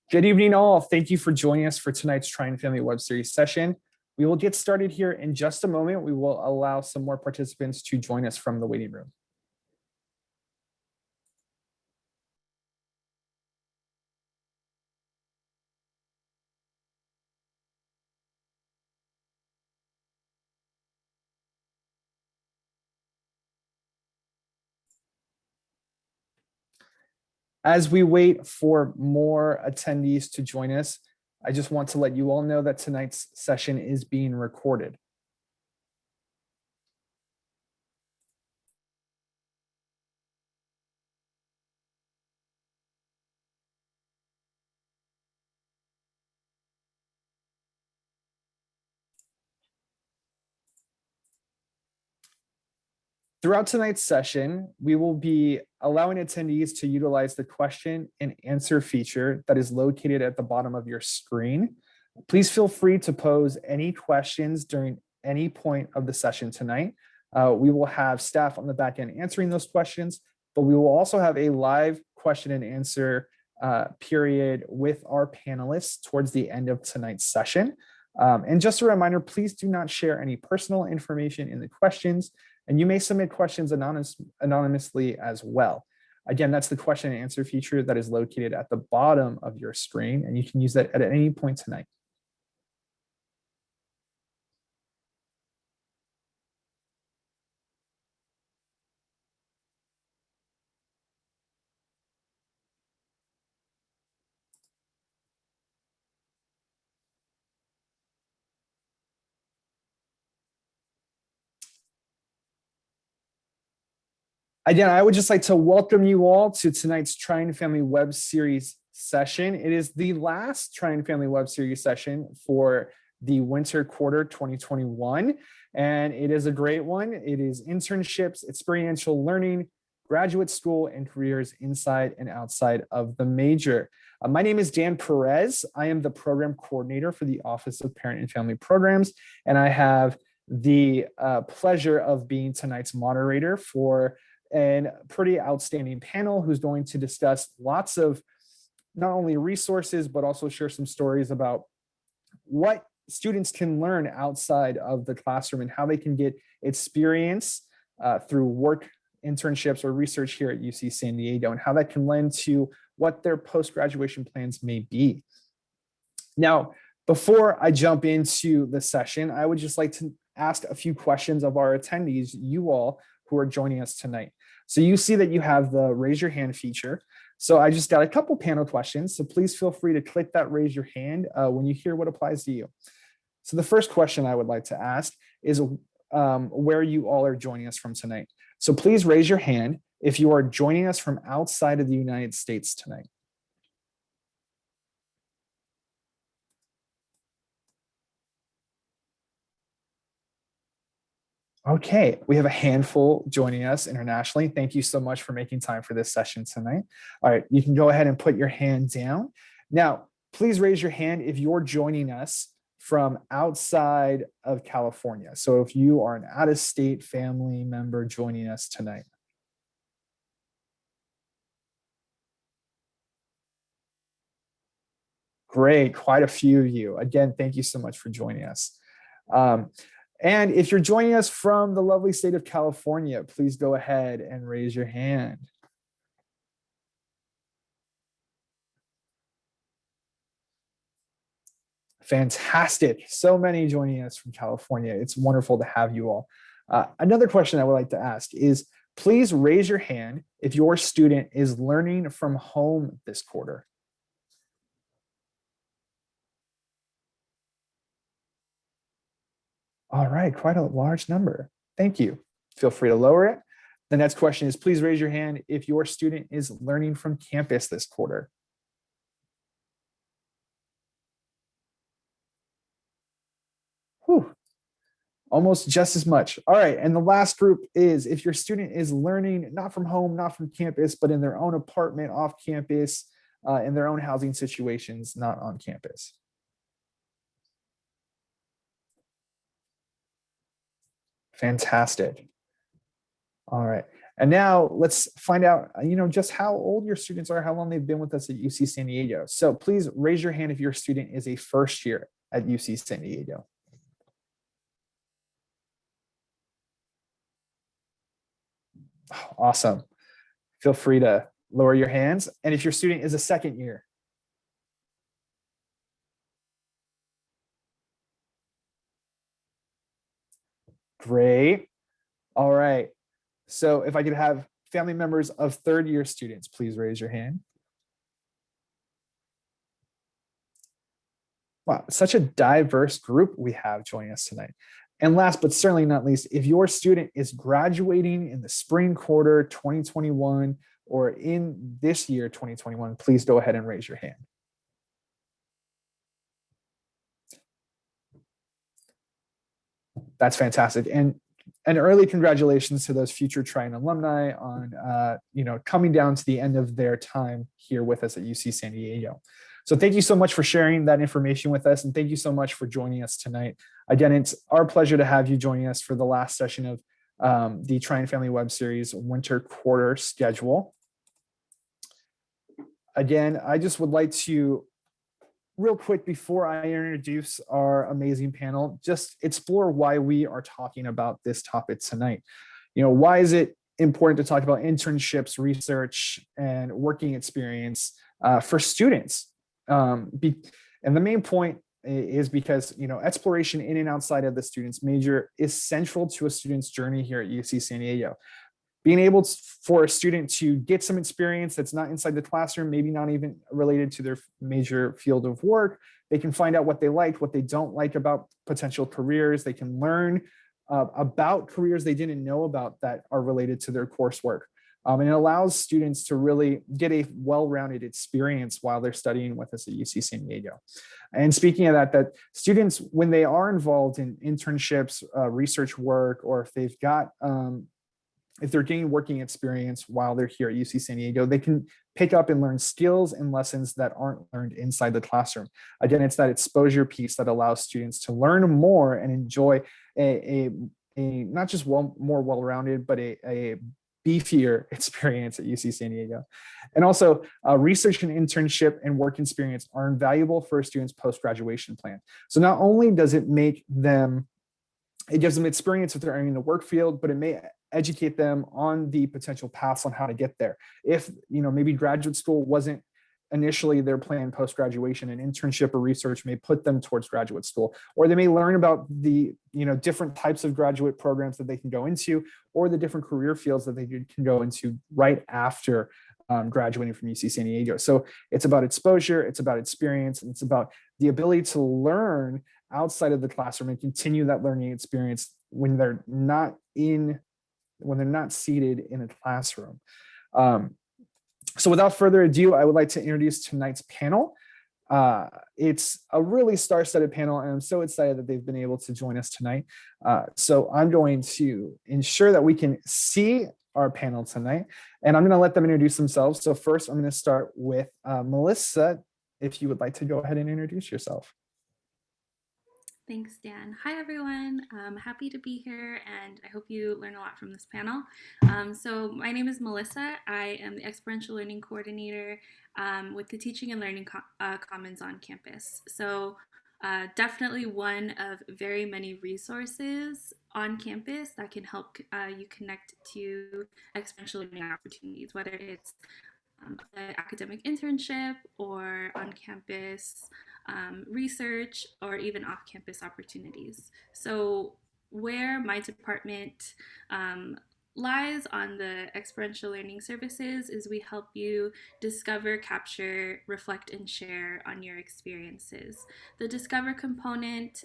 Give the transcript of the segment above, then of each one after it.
Good evening, all. Thank you for joining us for tonight's Trying Family Web Series session. We will get started here in just a moment. We will allow some more participants to join us from the waiting room. As we wait for more attendees to join us, I just want to let you all know that tonight's session is being recorded. Throughout tonight's session, we will be allowing attendees to utilize the question and answer feature that is located at the bottom of your screen. Please feel free to pose any questions during any point of the session tonight. We will have staff on the back end answering those questions, but we will also have a live question and answer period with our panelists towards the end of tonight's session. And just a reminder, please do not share any personal information in the questions, and you may submit questions anonymously as well. Again, that's the question and answer feature that is located at the bottom of your screen, and you can use that at any point tonight. Again, I would just like to welcome you all to tonight's Trying Family Web Series session. It is the last Trying Family Web Series session for the winter quarter 2021, and it is a great one. It is internships, experiential learning, graduate school, and careers inside and outside of the major. My name is Dan Perez. I am the program coordinator for the Office of Parent and Family Programs, and I have the pleasure of being tonight's moderator for a pretty outstanding panel who's going to discuss lots of not only resources, but also share some stories about what students can learn outside of the classroom and how they can get experience through work internships or research here at UC San Diego, and how that can lend to what their post-graduation plans may be. Now, before I jump into the session, I would just like to ask a few questions of our attendees, you all who are joining us tonight. So you see that you have the raise your hand feature. So I just got a couple panel questions. So please feel free to click that raise your hand when you hear what applies to you. So the first question I would like to ask is where you all are joining us from tonight. So please raise your hand if you are joining us from outside of the United States tonight. Okay, we have a handful joining us internationally. Thank you so much for making time for this session tonight. All right, you can go ahead and put your hand down. Now, please raise your hand if you're joining us from outside of California. So if you are an out-of-state family member joining us tonight. Great, quite a few of you. Again, thank you so much for joining us. And if you're joining us from the lovely state of California, please go ahead and raise your hand. Fantastic. So many joining us from California. It's wonderful to have you all. Another question I would like to ask is, please raise your hand if your student is learning from home this quarter. All right, quite a large number. Thank you. Feel free to lower it. The next question is, please raise your hand if your student is learning from campus this quarter. Whew. Almost just as much. All right, and the last group is if your student is learning not from home, not from campus, but in their own apartment off campus, in their own housing situations, not on campus. Fantastic. All right. And now let's find out, just how old your students are, how long they've been with us at UC San Diego. So please raise your hand if your student is a first year at UC San Diego. Oh, awesome. Feel free to lower your hands. And if your student is a second year. Great. All right. So if I could have family members of third year students, please raise your hand. Wow, such a diverse group we have joining us tonight. And last but certainly not least, if your student is graduating in the spring quarter 2021 or in this year 2021, please go ahead and raise your hand. That's fantastic. And an early congratulations to those future Trine alumni on coming down to the end of their time here with us at UC San Diego. So thank you so much for sharing that information with us, and thank you so much for joining us tonight. Again, it's our pleasure to have you joining us for the last session of the Trine Family Web Series winter quarter schedule. Again, I just would like to, real quick before I introduce our amazing panel, just explore why we are talking about this topic tonight. Why is it important to talk about internships, research, and working experience for students? And the main point is because exploration in and outside of the student's major is central to a student's journey here at UC San Diego. Being able for a student to get some experience that's not inside the classroom, maybe not even related to their major field of work, they can find out what they like, what they don't like about potential careers. They can learn about careers they didn't know about that are related to their coursework. And it allows students to really get a well-rounded experience while they're studying with us at UC San Diego. And speaking of that students, when they are involved in internships, research work, or if they've got if they're gaining working experience while they're here at UC San Diego, they can pick up and learn skills and lessons that aren't learned inside the classroom. Again, it's that exposure piece that allows students to learn more and enjoy a not just more well-rounded, but a beefier experience at UC San Diego. And also research and internship and work experience are invaluable for a student's post-graduation plan. So not only does it make them, it gives them experience if they're in the work field, but it may educate them on the potential paths on how to get there. If maybe graduate school wasn't initially their plan post-graduation, an internship or research may put them towards graduate school, or they may learn about the different types of graduate programs that they can go into, or the different career fields that they can go into right after graduating from UC San Diego. So it's about exposure, it's about experience, and it's about the ability to learn outside of the classroom and continue that learning experience when they're not seated in a classroom. So without further ado, I would like to introduce tonight's panel. It's a really star-studded panel, and I'm so excited that they've been able to join us tonight. So I'm going to ensure that we can see our panel tonight, and I'm going to let them introduce themselves. So first, I'm going to start with Melissa, if you would like to go ahead and introduce yourself. Thanks, Dan. Hi, everyone. I'm happy to be here, and I hope you learn a lot from this panel. So my name is Melissa. I am the Experiential Learning Coordinator with the Teaching and Learning Commons on campus. So definitely one of very many resources on campus that can help you connect to experiential learning opportunities, whether it's an academic internship or on-campus research or even off-campus opportunities. So where my department lies on the experiential learning services is we help you discover, capture, reflect, and share on your experiences. The discover component,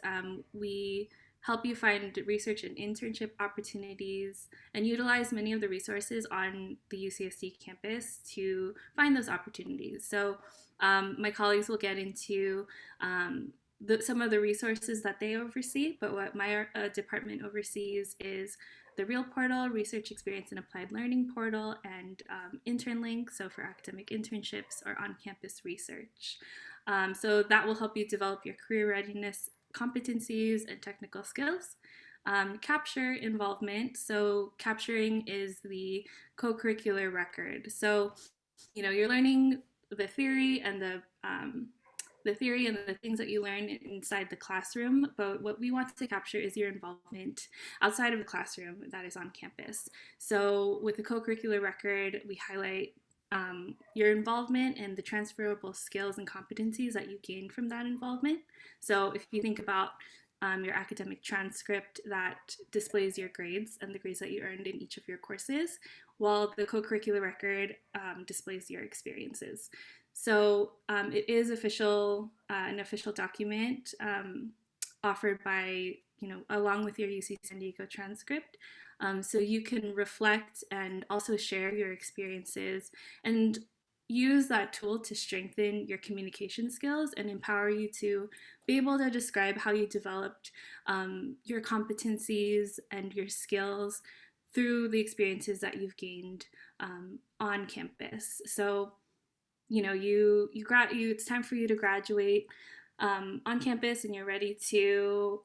we help you find research and internship opportunities and utilize many of the resources on the UCSD campus to find those opportunities. So my colleagues will get into some of the resources that they oversee, but what my department oversees is the REAL portal, Research Experience and Applied Learning portal, and InternLink, so for academic internships or on-campus research. So that will help you develop your career readiness competencies and technical skills. Capture involvement. So capturing is the co-curricular record. So, you're learning the theory and the things that you learn inside the classroom, but what we want to capture is your involvement outside of the classroom, that is on campus. So with the co-curricular record, we highlight your involvement and the transferable skills and competencies that you gained from that involvement. So if you think about your academic transcript, that displays your grades and the grades that you earned in each of your courses, while the co-curricular record displays your experiences. So it is an official document offered by, along with your UC San Diego transcript. So you can reflect and also share your experiences and use that tool to strengthen your communication skills and empower you to be able to describe how you developed your competencies and your skills through the experiences that you've gained on campus. So, it's time for you to graduate on campus, and you're ready to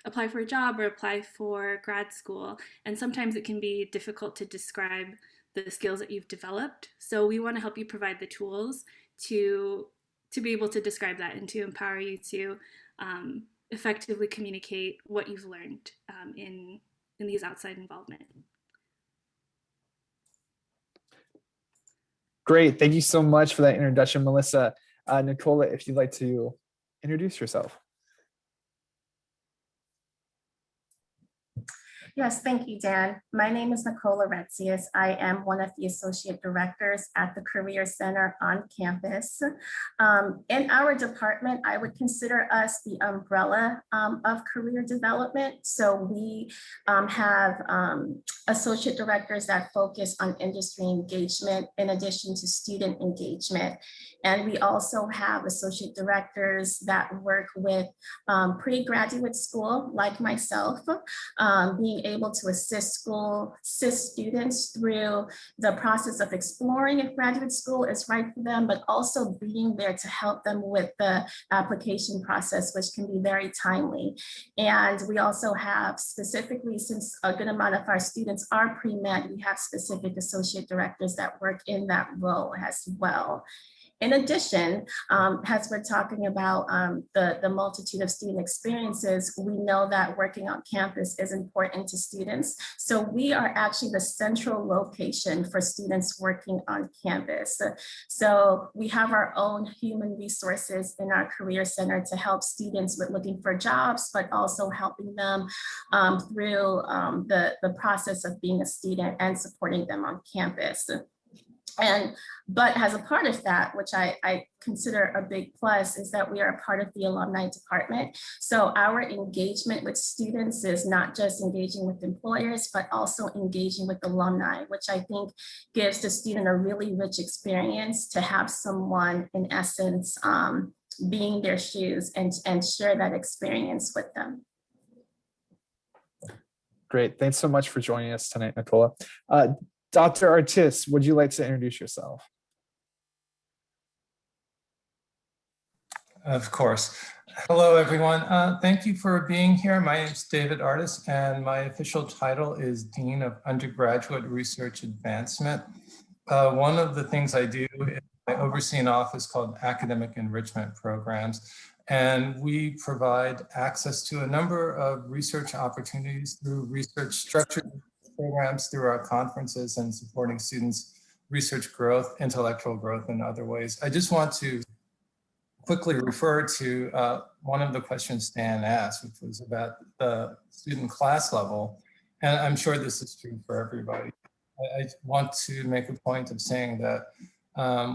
apply for a job or apply for grad school. And sometimes it can be difficult to describe the skills that you've developed. So we want to help you provide the tools to be able to describe that and to empower you to effectively communicate what you've learned in these outside involvement. Great. Thank you so much for that introduction, Melissa. Nicola, if you'd like to introduce yourself. Yes, thank you, Dan. My name is Nicola Retzius. I am one of the associate directors at the Career Center on campus. In our department, I would consider us the umbrella of career development. So we have associate directors that focus on industry engagement in addition to student engagement. And we also have associate directors that work with pre-graduate school, like myself, being able to assist students through the process of exploring if graduate school is right for them, but also being there to help them with the application process, which can be very timely. And we also have specifically, since a good amount of our students are pre-med, we have specific associate directors that work in that role as well. In addition, as we're talking about the multitude of student experiences, we know that working on campus is important to students. So we are actually the central location for students working on campus. So we have our own human resources in our Career Center to help students with looking for jobs, but also helping them through the process of being a student and supporting them on campus. But as a part of that, which I consider a big plus, is that we are a part of the alumni department. So our engagement with students is not just engaging with employers, but also engaging with alumni, which I think gives the student a really rich experience to have someone, in essence, be in their shoes and share that experience with them. Great. Thanks so much for joining us tonight, Nicola. Dr. Artis, would you like to introduce yourself? Of course. Hello, everyone. Thank you for being here. My name is David Artis, and my official title is Dean of Undergraduate Research Advancement. One of the things I do is I oversee an office called Academic Enrichment Programs, and we provide access to a number of research opportunities through research structured programs, through our conferences, and supporting students' research growth, intellectual growth, and other ways. I just want to quickly refer to one of the questions Dan asked, which was about the student class level. And I'm sure this is true for everybody. I want to make a point of saying that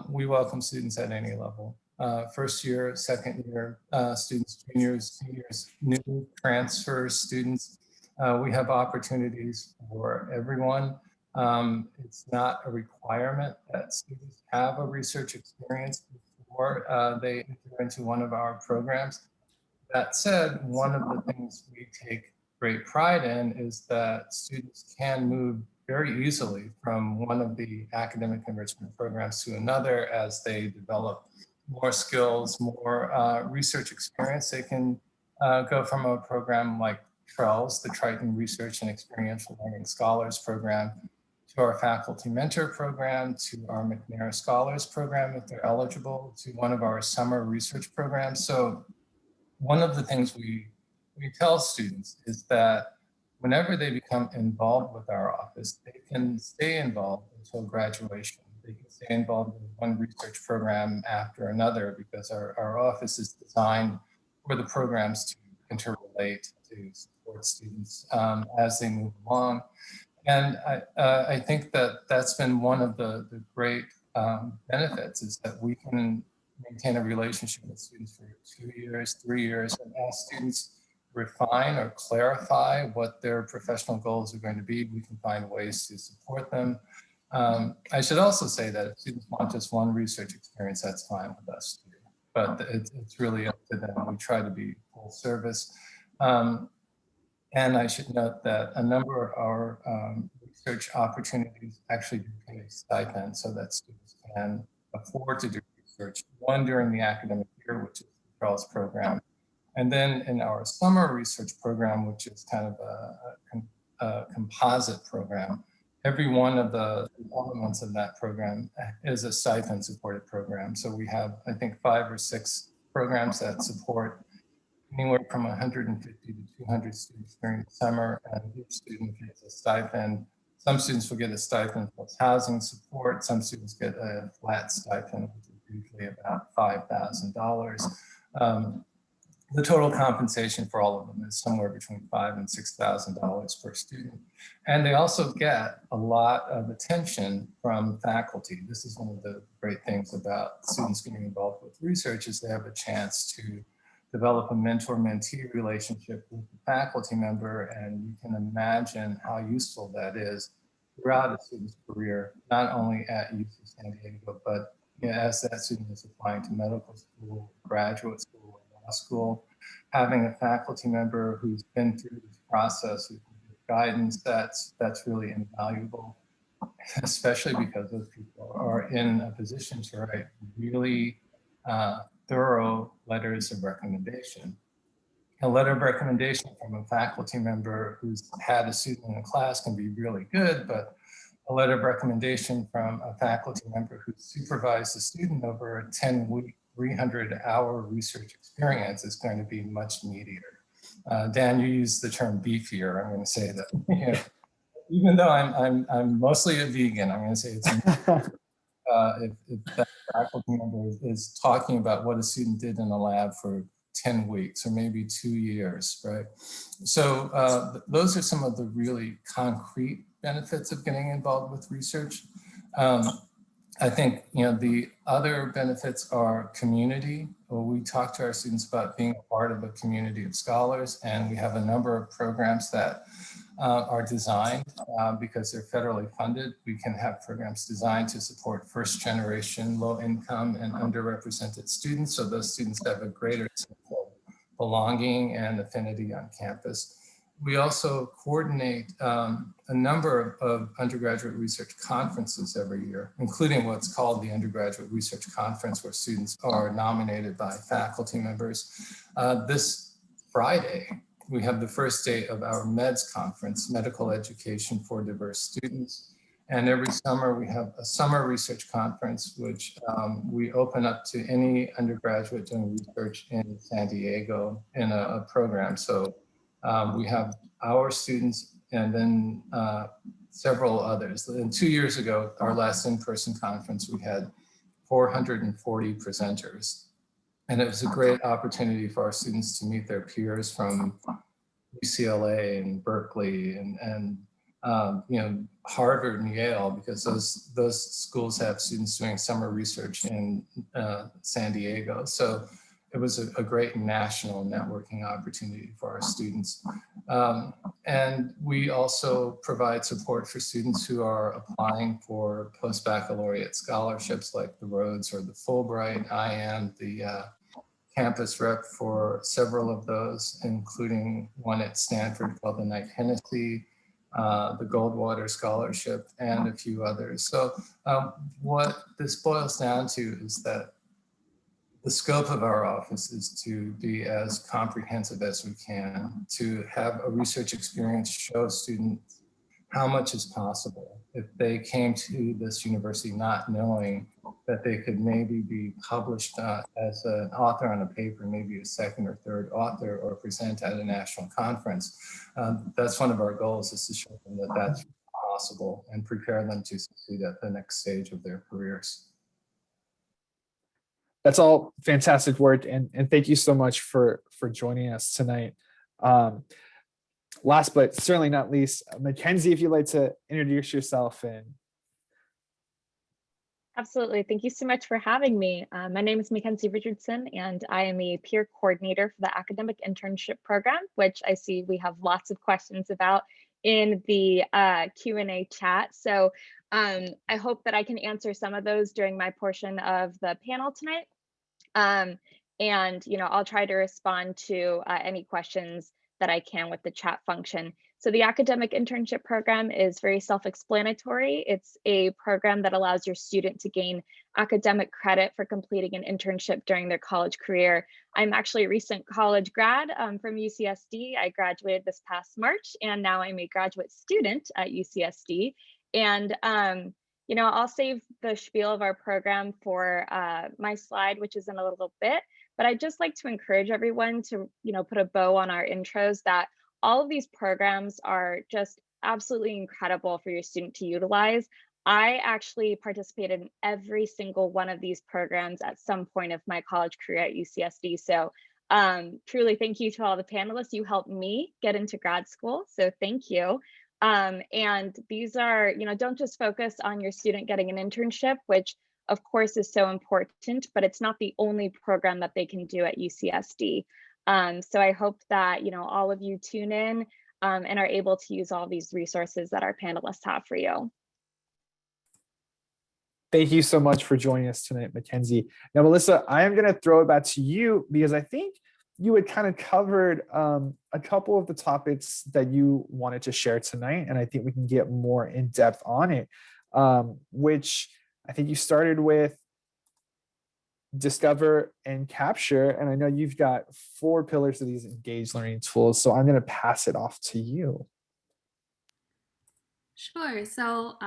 we welcome students at any level. First year, second year students, juniors, seniors, new transfer students. We have opportunities for everyone. It's not a requirement that students have a research experience before they enter into one of our programs. That said, one of the things we take great pride in is that students can move very easily from one of the academic enrichment programs to another as they develop more skills, more research experience. They can go from a program like TRELS, the Triton Research and Experiential Learning Scholars Program, to our Faculty Mentor Program, to our McNair Scholars Program, if they're eligible, to one of our summer research programs. So one of the things we tell students is that whenever they become involved with our office, they can stay involved until graduation. They can stay involved in one research program after another because our office is designed for the programs to interrelate, to support students as they move along. And I think that that's been one of the great benefits, is that we can maintain a relationship with students for 2 years, 3 years, and as students refine or clarify what their professional goals are going to be, we can find ways to support them. I should also say that if students want just one research experience, that's fine with us too, but it's really up to them. We try to be full service. And I should note that a number of our research opportunities actually do pay a stipend so that students can afford to do research, one during the academic year, which is the TRELS program, and then in our summer research program, which is kind of a composite program. Every one of the elements of that program is a stipend supported program. So we have, I think, 5 or 6 programs that support anywhere from 150 to 200 students during the summer, and each student gets a stipend. Some students will get a stipend plus housing support. Some students get a flat stipend, which is usually about $5,000. The total compensation for all of them is somewhere between $5,000 and $6,000 per student. And they also get a lot of attention from faculty. This is one of the great things about students getting involved with research, is they have a chance to develop a mentor-mentee relationship with the faculty member, and you can imagine how useful that is throughout a student's career, not only at UC San Diego, but as that student is applying to medical school, graduate school, law school, having a faculty member who's been through this process, who can give guidance, that's really invaluable, especially because those people are in a position to write really thorough letters of recommendation. A letter of recommendation from a faculty member who's had a student in a class can be really good, but a letter of recommendation from a faculty member who supervised a student over a 10-week, 300-hour research experience is going to be much meatier. Dan, you used the term beefier. I'm going to say that, you know, even though I'm mostly a vegan, I'm going to say it's if that faculty member is talking about what a student did in the lab for 10 weeks or maybe 2 years, right? So those are some of the really concrete benefits of getting involved with research. I think, you know, the other benefits are community. We talk to our students about being a part of a community of scholars, and we have a number of programs that are designed because they're federally funded. We can have programs designed to support first generation, low income and underrepresented students. So those students have a greater sense of belonging and affinity on campus. We also coordinate a number of undergraduate research conferences every year, including what's called the Undergraduate Research Conference, where students are nominated by faculty members. This Friday, we have the first day of our MEDS conference, Medical Education for Diverse Students. And every summer we have a summer research conference, which we open up to any undergraduate doing research in San Diego in a program. So we have our students and then several others. And 2 years ago, our last in-person conference, we had 440 presenters. And it was a great opportunity for our students to meet their peers from UCLA and Berkeley and you know, Harvard and Yale, because those schools have students doing summer research in San Diego. So it was a great national networking opportunity for our students. And we also provide support for students who are applying for post-baccalaureate scholarships like the Rhodes or the Fulbright. I am the campus rep for several of those, including one at Stanford called the Knight Hennessy, the Goldwater Scholarship, and a few others. So what this boils down to is that the scope of our office is to be as comprehensive as we can, to have a research experience show students how much is possible. If they came to this university not knowing that they could maybe be published as an author on a paper, maybe a second or third author, or present at a national conference, that's one of our goals, is to show them that that's possible and prepare them to succeed at the next stage of their careers. That's all fantastic work, and thank you so much for joining us tonight. Last but certainly not least, Mackenzie, if you'd like to introduce yourself. And absolutely. Thank you so much for having me. My name is Mackenzie Richardson, and I am a peer coordinator for the academic internship program, which I see we have lots of questions about in the Q&A chat. So I hope that I can answer some of those during my portion of the panel tonight. And I'll try to respond to any questions that I can with the chat function. So the academic internship program is very self-explanatory. It's a program that allows your student to gain academic credit for completing an internship during their college career. I'm actually a recent college grad from UCSD. I graduated this past March, and now I'm a graduate student at UCSD. And I'll save the spiel of our program for my slide, which is in a little bit, but I'd just like to encourage everyone to, put a bow on our intros, that all of these programs are just absolutely incredible for your student to utilize. I actually participated in every single one of these programs at some point of my college career at UCSD. So truly thank you to all the panelists. You helped me get into grad school, so thank you. And these are, don't just focus on your student getting an internship, which of course is so important, but it's not the only program that they can do at UCSD. So I hope that, all of you tune in and are able to use all these resources that our panelists have for you. thank you so much for joining us tonight, Mackenzie. Now, Melissa, I am going to throw it back to you, because I think you had kind of covered a couple of the topics that you wanted to share tonight, and I think we can get more in depth on it, which I think you started with discover and capture, and I know you've got 4 pillars of these engaged learning tools, so I'm going to pass it off to you. Sure. So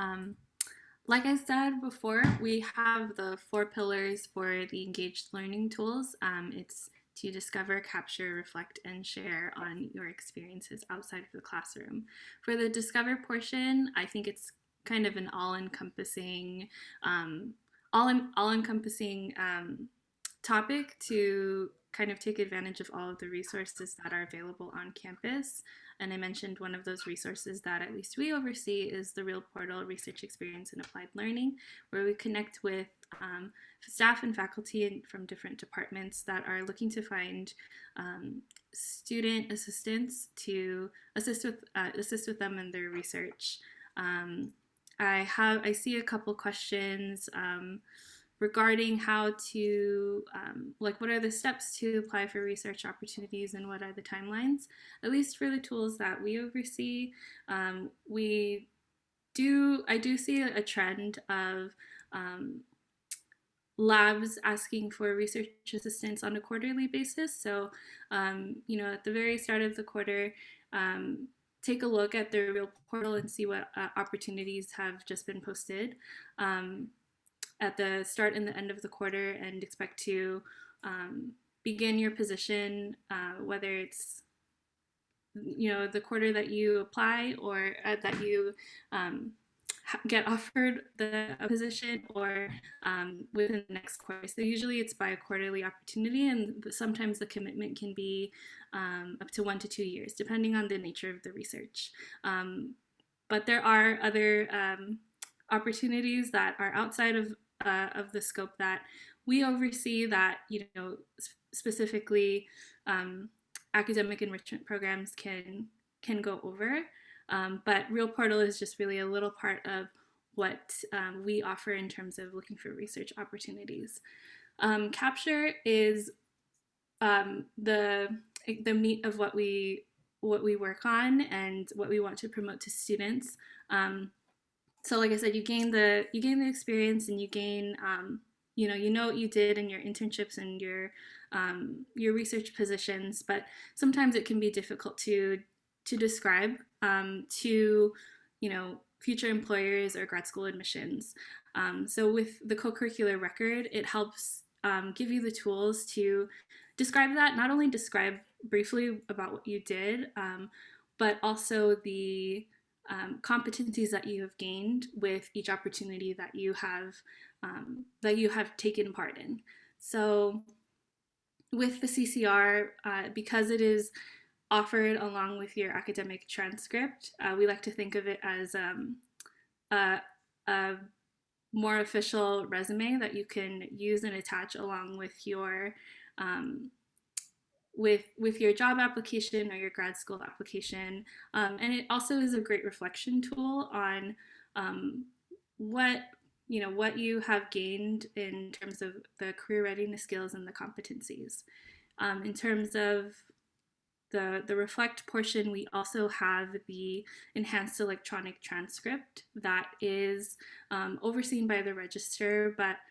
like I said before, we have the 4 pillars for the engaged learning tools. It's to discover, capture, reflect, and share on your experiences outside of the classroom. For the discover portion, I think it's kind of an all-encompassing topic to kind of take advantage of all of the resources that are available on campus. And I mentioned one of those resources that at least we oversee is the Real Portal Research Experience and Applied Learning, where we connect with staff and faculty from different departments that are looking to find student assistants to assist with them in their research. I see a couple questions regarding how to, what are the steps to apply for research opportunities and what are the timelines. At least for the tools that we oversee, I do see a trend of labs asking for research assistants on a quarterly basis. So, at the very start of the quarter, take a look at the Real Portal and see what opportunities have just been posted at the start and the end of the quarter, and expect to begin your position, whether it's the quarter that you apply or that you get offered the position, or within the next quarter. So usually it's by a quarterly opportunity, and sometimes the commitment can be up to 1 to 2 years, depending on the nature of the research. But there are other opportunities that are outside of the scope that we oversee, that specifically academic enrichment programs can go over. But Real Portal is just really a little part of what we offer in terms of looking for research opportunities. Capture is the meat of what we work on and what we want to promote to students. So like I said, you gain the experience, and you gain you know what you did in your internships and your research positions, but sometimes it can be difficult to describe to future employers or grad school admissions. So with the co-curricular record, it helps give you the tools to describe that, not only describe briefly about what you did, but also the competencies that you have gained with each opportunity that you have taken part in. So with the CCR, because it is offered along with your academic transcript, we like to think of it as a more official resume that you can use and attach along with your with your job application or your grad school application. And it also is a great reflection tool on what you have gained in terms of the career readiness skills and the competencies. In terms of the reflect portion, we also have the enhanced electronic transcript that is overseen by the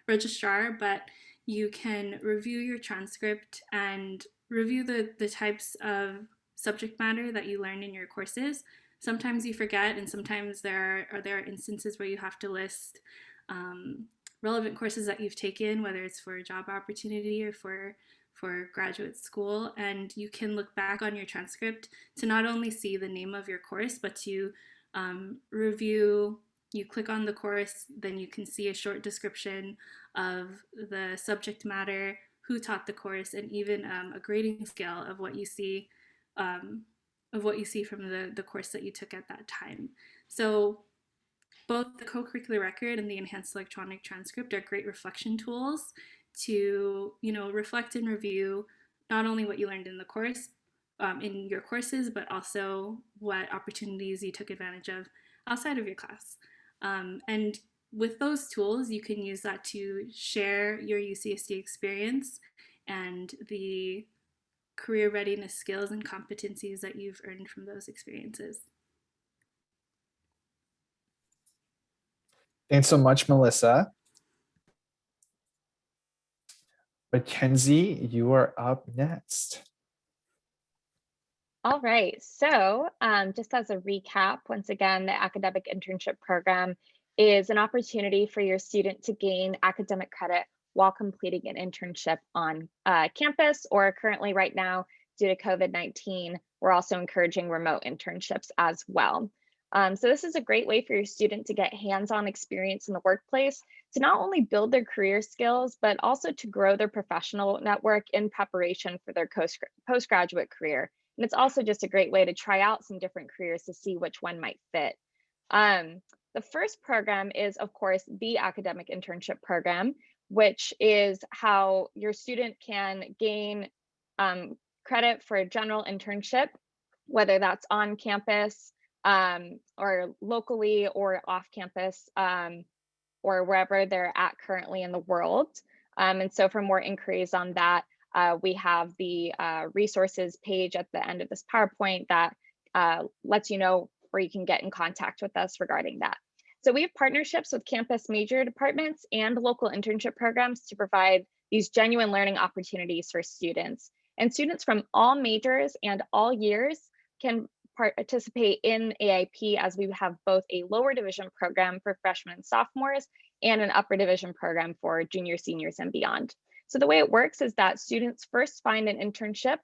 registrar, but you can review your transcript and review the types of subject matter that you learned in your courses. Sometimes you forget, and sometimes there are instances where you have to list relevant courses that you've taken, whether it's for a job opportunity or for graduate school. And you can look back on your transcript to not only see the name of your course, but to review. You click on the course, then you can see a short description of the subject matter, who taught the course, and even a grading scale of what you see from the course that you took at that time. So both the co-curricular record and the enhanced electronic transcript are great reflection tools to reflect and review not only what you learned in the course, in your courses, but also what opportunities you took advantage of outside of your class. And with those tools, you can use that to share your UCSD experience and the career readiness skills and competencies that you've earned from those experiences. Thanks so much, Melissa. Mackenzie, you are up next. All right, so just as a recap, once again, the academic internship program is an opportunity for your student to gain academic credit while completing an internship on campus, or currently right now, due to COVID-19, we're also encouraging remote internships as well. So this is a great way for your student to get hands-on experience in the workplace, to not only build their career skills, but also to grow their professional network in preparation for their postgraduate career. And it's also just a great way to try out some different careers to see which one might fit. The first program is, of course, the academic internship program, which is how your student can gain credit for a general internship, whether that's on campus or locally or off campus or wherever they're at currently in the world. And so for more inquiries on that, we have the resources page at the end of this PowerPoint that lets you know where you can get in contact with us regarding that. So we have partnerships with campus major departments and local internship programs to provide these genuine learning opportunities for students. And students from all majors and all years can participate in AIP, as we have both a lower division program for freshmen and sophomores and an upper division program for juniors, seniors, and beyond. So the way it works is that students first find an internship,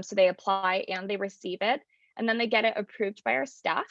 so they apply and they receive it, and then they get it approved by our staff.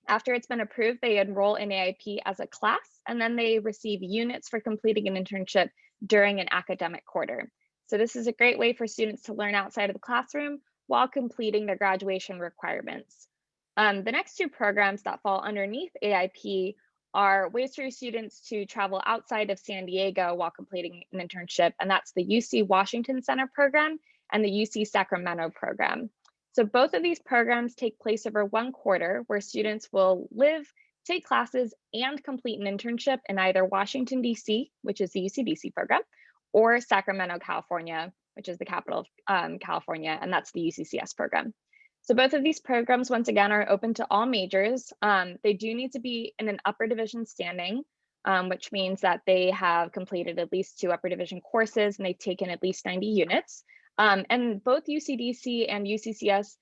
After it's been approved, they enroll in AIP as a class, and then they receive units for completing an internship during an academic quarter. So this is a great way for students to learn outside of the classroom while completing their graduation requirements. The next two programs that fall underneath AIP are ways for your students to travel outside of San Diego while completing an internship, and that's the UC Washington Center program and the UC Sacramento program. So both of these programs take place over one quarter, where students will live, take classes, and complete an internship in either Washington, DC, which is the UCDC program, or Sacramento, California, which is the capital of California, and that's the UCCS program. So both of these programs, once again, are open to all majors. They do need to be in an upper division standing. which means that they have completed at least 2 upper division courses and they've taken at least 90 units. And both UCDC and UCCS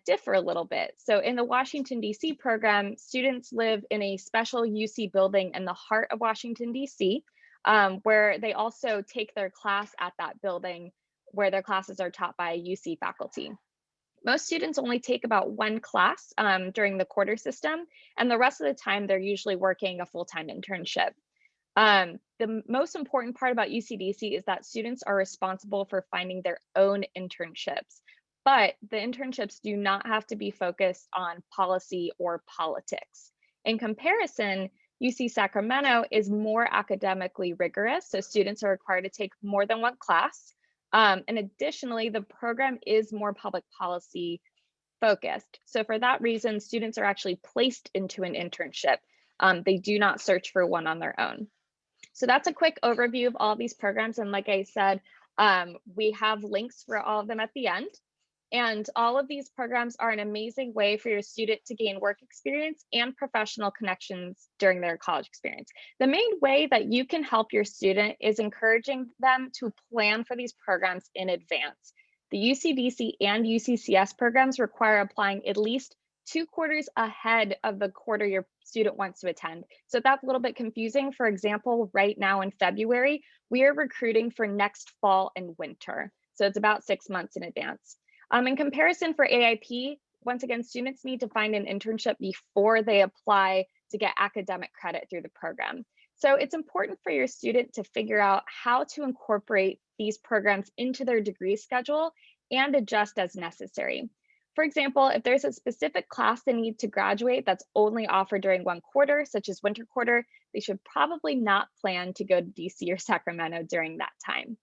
differ a little bit. So in the Washington, D.C. program, students live in a special UC building in the heart of Washington, D.C., where they also take their class at that building, where their classes are taught by UC faculty. Most students only take about 1 class during the quarter system, and the rest of the time they're usually working a full-time internship. The most important part about UCDC is that students are responsible for finding their own internships, but the internships do not have to be focused on policy or politics. In comparison, UC Sacramento is more academically rigorous, so students are required to take more than 1 class. And additionally, the program is more public policy focused. So for that reason, students are actually placed into an internship. They do not search for one on their own. So that's a quick overview of all these programs. And like I said, we have links for all of them at the end. And all of these programs are an amazing way for your student to gain work experience and professional connections during their college experience. The main way that you can help your student is encouraging them to plan for these programs in advance. The UCDC and UCCS programs require applying at least 2 quarters ahead of the quarter your student wants to attend. So that's a little bit confusing. For example, right now in February, we are recruiting for next fall and winter. So it's about 6 months in advance. In comparison for AIP, once again, students need to find an internship before they apply to get academic credit through the program. So it's important for your student to figure out how to incorporate these programs into their degree schedule and adjust as necessary. For example, if there's a specific class they need to graduate that's only offered during 1 quarter, such as winter quarter, they should probably not plan to go to DC or Sacramento during that time.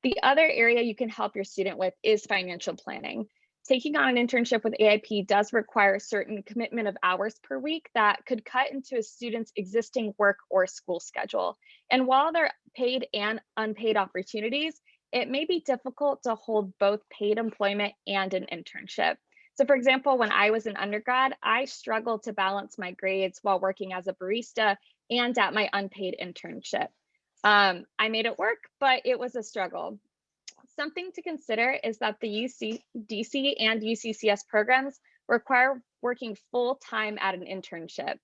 The other area you can help your student with is financial planning. Taking on an internship with AIP does require a certain commitment of hours per week that could cut into a student's existing work or school schedule. And while there are paid and unpaid opportunities, it may be difficult to hold both paid employment and an internship. So for example, when I was an undergrad, I struggled to balance my grades while working as a barista and at my unpaid internship. I made it work, but it was a struggle. Something to consider is that the UCDC and UCCS programs require working full-time at an internship.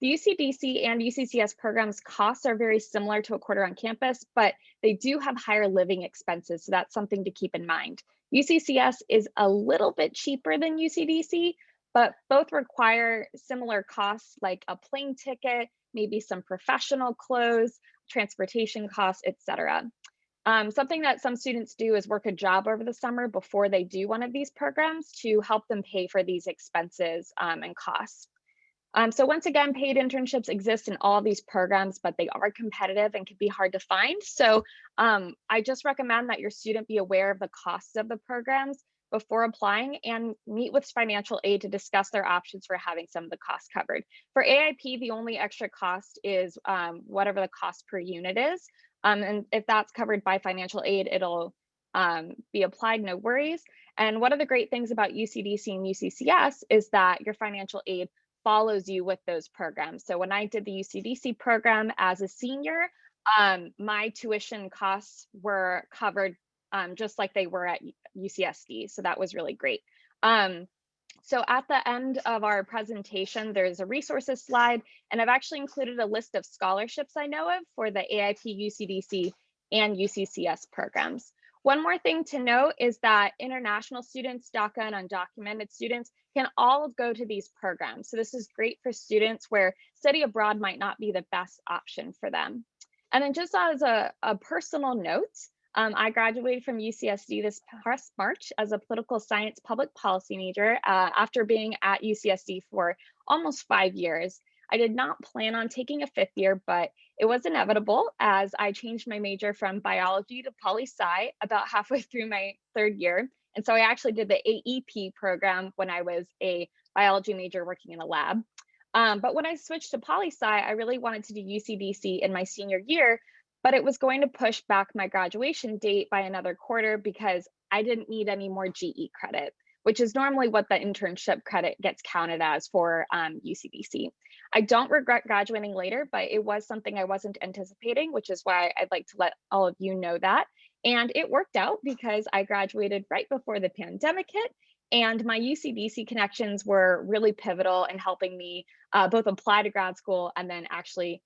The UCDC and UCCS programs costs are very similar to a quarter on campus, but they do have higher living expenses, so that's something to keep in mind. UCCS is a little bit cheaper than UCDC, but both require similar costs like a plane ticket, maybe some professional clothes, transportation costs, etc. Something that some students do is work a job over the summer before they do one of these programs to help them pay for these expenses and costs. So once again, paid internships exist in all these programs, but they are competitive and can be hard to find. So I just recommend that your student be aware of the costs of the programs before applying and meet with financial aid to discuss their options for having some of the costs covered. For AIP, the only extra cost is whatever the cost per unit is. And if that's covered by financial aid, it'll be applied, no worries. And one of the great things about UCDC and UCCS is that your financial aid follows you with those programs. So when I did the UCDC program as a senior, my tuition costs were covered just like they were at UCSD. So that was really great. So at the end of our presentation, there's a resources slide, and I've actually included a list of scholarships I know of for the AIP, UCDC, and UCCS programs. One more thing to note is that international students, DACA and undocumented students can all go to these programs. So this is great for students where study abroad might not be the best option for them. And then just as a personal note, I graduated from UCSD this past March as a political science public policy major after being at UCSD for almost 5 years. I did not plan on taking a 5th year, but it was inevitable as I changed my major from biology to poli-sci about halfway through my 3rd year. And so I actually did the AEP program when I was a biology major working in a lab. But when I switched to poli-sci, I really wanted to do UCDC in my senior year, but it was going to push back my graduation date by another quarter because I didn't need any more GE credit. which is normally what the internship credit gets counted as for UCDC. I don't regret graduating later, but it was something I wasn't anticipating, which is why I'd like to let all of you know that. And it worked out because I graduated right before the pandemic hit, and my UCDC connections were really pivotal in helping me both apply to grad school and then actually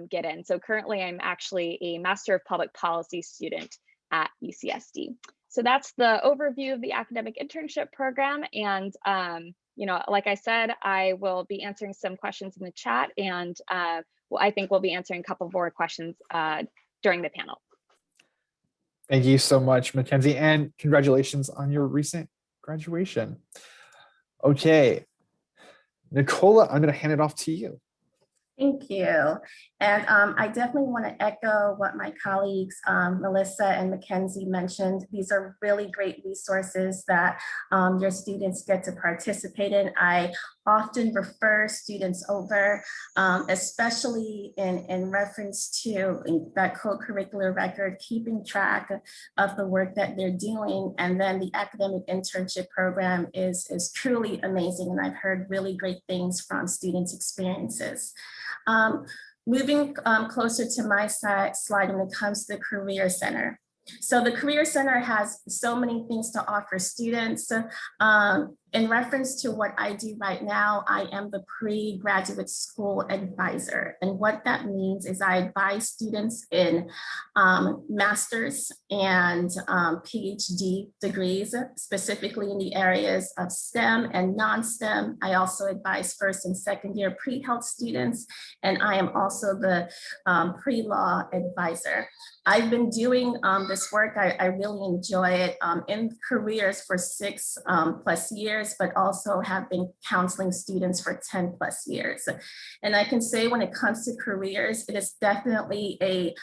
get in. So currently I'm actually a Master of Public Policy student at UCSD. So that's the overview of the academic internship program. And you know, like I said, I will be answering some questions in the chat, and well, I think we'll be answering a couple more questions during the panel. Thank you so much, Mackenzie, and congratulations on your recent graduation. Okay, Nicola, I'm going to hand it off to you. Thank you. And I definitely want to echo what my colleagues, Melissa and Mackenzie mentioned. These are really great resources that your students get to participate in. I often refer students over, especially in reference to that co-curricular record, keeping track of the work that they're doing. And then the academic internship program is truly amazing. And I've heard really great things from students' experiences. Moving closer to my slide when it comes to the Career Center. So the Career Center has so many things to offer students. In reference to what I do right now, I am the pre-graduate school advisor. And what that means is I advise students in master's and PhD degrees, specifically in the areas of STEM and non-STEM. I also advise first and second year pre-health students, and I am also the pre-law advisor. I've been doing this work. I really enjoy it in careers for 6+ years, but also have been counseling students for 10+ years. And I can say when it comes to careers, it is definitely a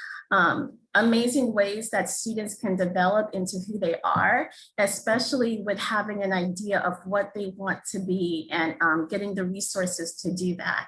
amazing ways that students can develop into who they are, especially with having an idea of what they want to be and getting the resources to do that.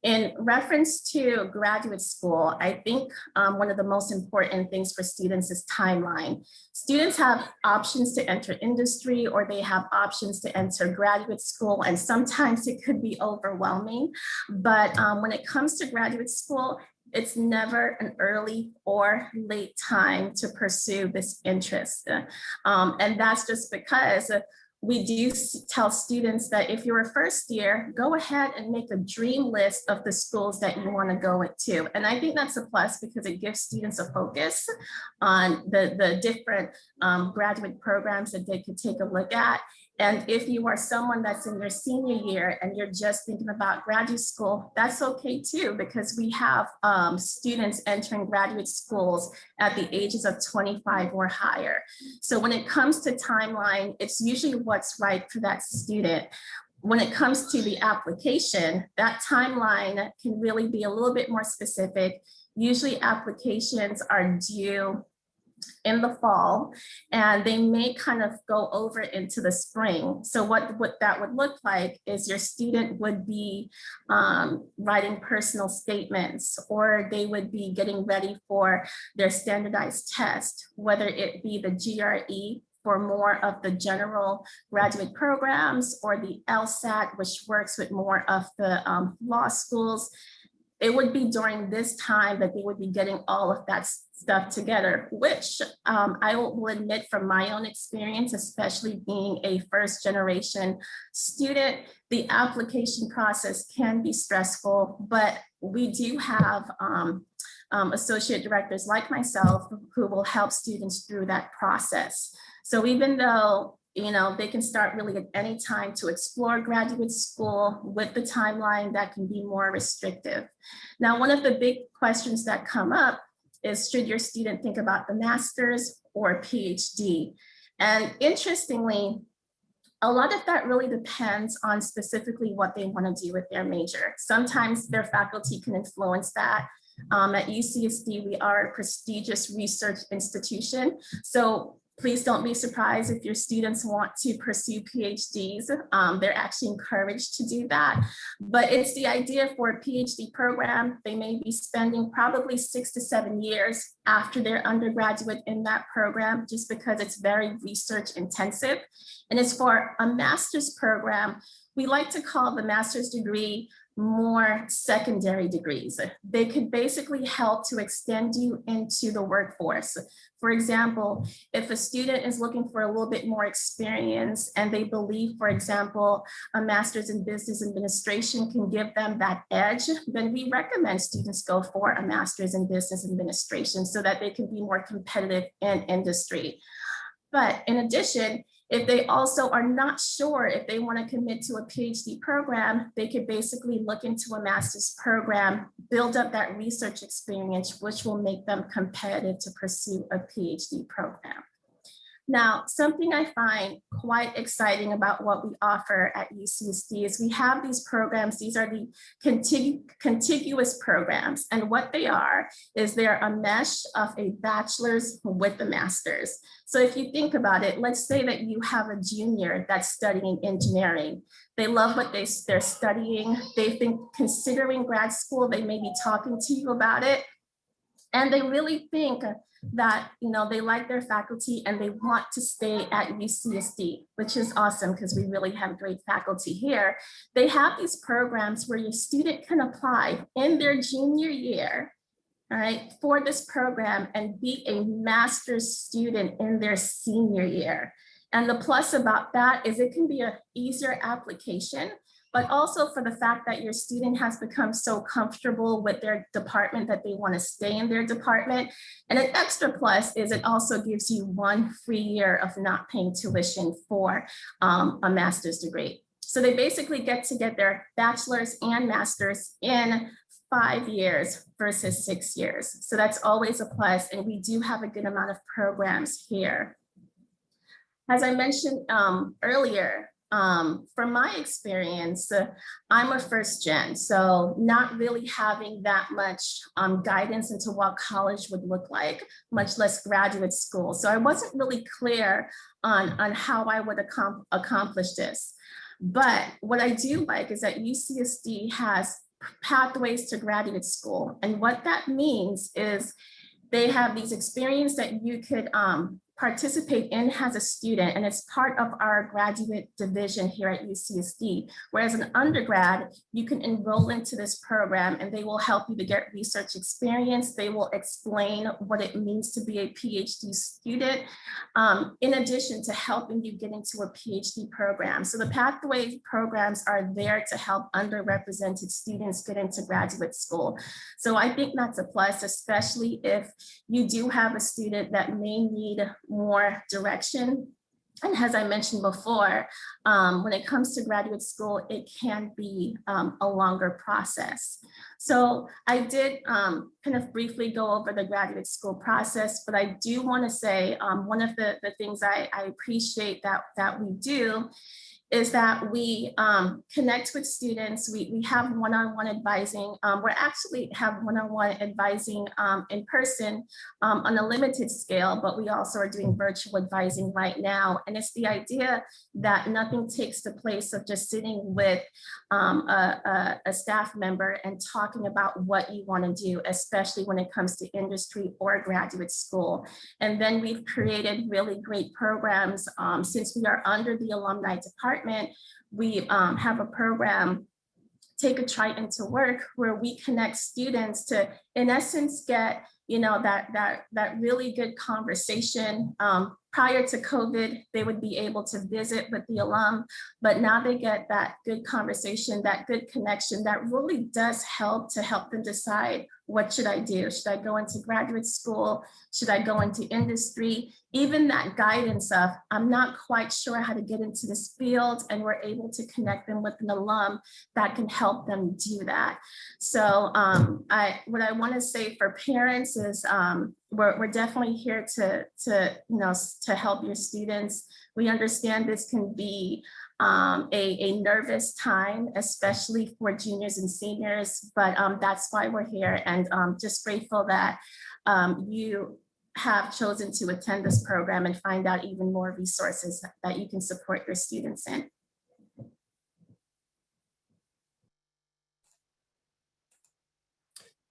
In reference to graduate school, I think one of the most important things for students is timeline. Students have options to enter industry, or they have options to enter graduate school, and sometimes it could be overwhelming. But when it comes to graduate school, it's never an early or late time to pursue this interest. And that's just because we do tell students that if you're a first year, go ahead and make a dream list of the schools that you want to go into. And I think that's a plus because it gives students a focus on the different graduate programs that they could take a look at. And if you are someone that's in your senior year and you're just thinking about graduate school, that's okay too, because we have students entering graduate schools at the ages of 25 or higher. So when it comes to timeline, it's usually what's right for that student. When it comes to the application, that timeline can really be a little bit more specific. Usually applications are due in the fall, and they may kind of go over into the spring. So what that would look like is your student would be writing personal statements, or they would be getting ready for their standardized test, whether it be the GRE for more of the general graduate programs, or the LSAT, which works with more of the law schools. It would be during this time that they would be getting all of that stuff together, which I will admit from my own experience, especially being a first generation student, the application process can be stressful, but we do have associate directors like myself who will help students through that process. So even though they can start really at any time to explore graduate school, with the timeline that can be more restrictive. Now, one of the big questions that come up is, should your student think about the master's or PhD? And interestingly, a lot of that really depends on specifically what they want to do with their major. Sometimes their faculty can influence that. At UCSD, we are a prestigious research institution. So Please don't be surprised if your students want to pursue PhDs. They're actually encouraged to do that. But it's the idea for a PhD program. They may be spending probably 6 to 7 years after their undergraduate in that program, just because it's very research intensive. And as for a master's program, we like to call the master's degree more secondary degrees. They could basically help to extend you into the workforce. For example, if a student is looking for a little bit more experience and they believe, for example, a master's in business administration can give them that edge, then we recommend students go for a master's in business administration so that they can be more competitive in industry. But in addition, if they also are not sure if they want to commit to a PhD program, they could basically look into a master's program, build up that research experience, which will make them competitive to pursue a PhD program. Now, something I find quite exciting about what we offer at UCSD is we have these programs. These are the contiguous programs. And what they are is they're a mesh of a bachelor's with a master's. So if you think about it, let's say that you have a junior that's studying engineering. They love what they're studying. They think considering grad school, they may be talking to you about it. And they really think that, you know, they like their faculty and they want to stay at UCSD, which is awesome because we really have great faculty here. They have these programs where your student can apply in their junior year, all right, for this program and be a master's student in their senior year. And the plus about that is it can be an easier application, but also for the fact that your student has become so comfortable with their department that they want to stay in their department. And an extra plus is it also gives you 1 free year of not paying tuition for a master's degree. So they basically get to get their bachelor's and master's in 5 years versus 6 years. So that's always a plus. And we do have a good amount of programs here. As I mentioned earlier, from my experience, I'm a first gen, so not really having that much guidance into what college would look like, much less graduate school. So I wasn't really clear on how I would accomplish this. But what I do like is that UCSD has pathways to graduate school. And what that means is they have these experiences that you could participate in as a student, and it's part of our graduate division here at UCSD. Whereas an undergrad, you can enroll into this program and they will help you to get research experience. They will explain what it means to be a PhD student, in addition to helping you get into a PhD program. So the pathway programs are there to help underrepresented students get into graduate school. So I think that's a plus, especially if you do have a student that may need more direction. And as I mentioned before, when it comes to graduate school, it can be a longer process. So I did kind of briefly go over the graduate school process, but I do want to say one of the things I appreciate that we do is that we connect with students. We have one-on-one advising. We actually have one-on-one advising in person on a limited scale, but we also are doing virtual advising right now. And it's the idea that nothing takes the place of just sitting with a staff member and talking about what you want to do, especially when it comes to industry or graduate school. And then we've created really great programs. Since we are under the alumni department, we have a program, Take a Try Into Work, where we connect students to, in essence, get that really good conversation. Prior to COVID, they would be able to visit with the alum, but now they get that good conversation, that good connection that really does help them decide, what should I do? Should I go into graduate school? Should I go into industry? Even that guidance of, I'm not quite sure how to get into this field, and we're able to connect them with an alum that can help them do that. So what I want to say for parents is we're definitely here to help your students. We understand this can be a nervous time, especially for juniors and seniors, but that's why we're here, and just grateful that you have chosen to attend this program and find out even more resources that you can support your students in.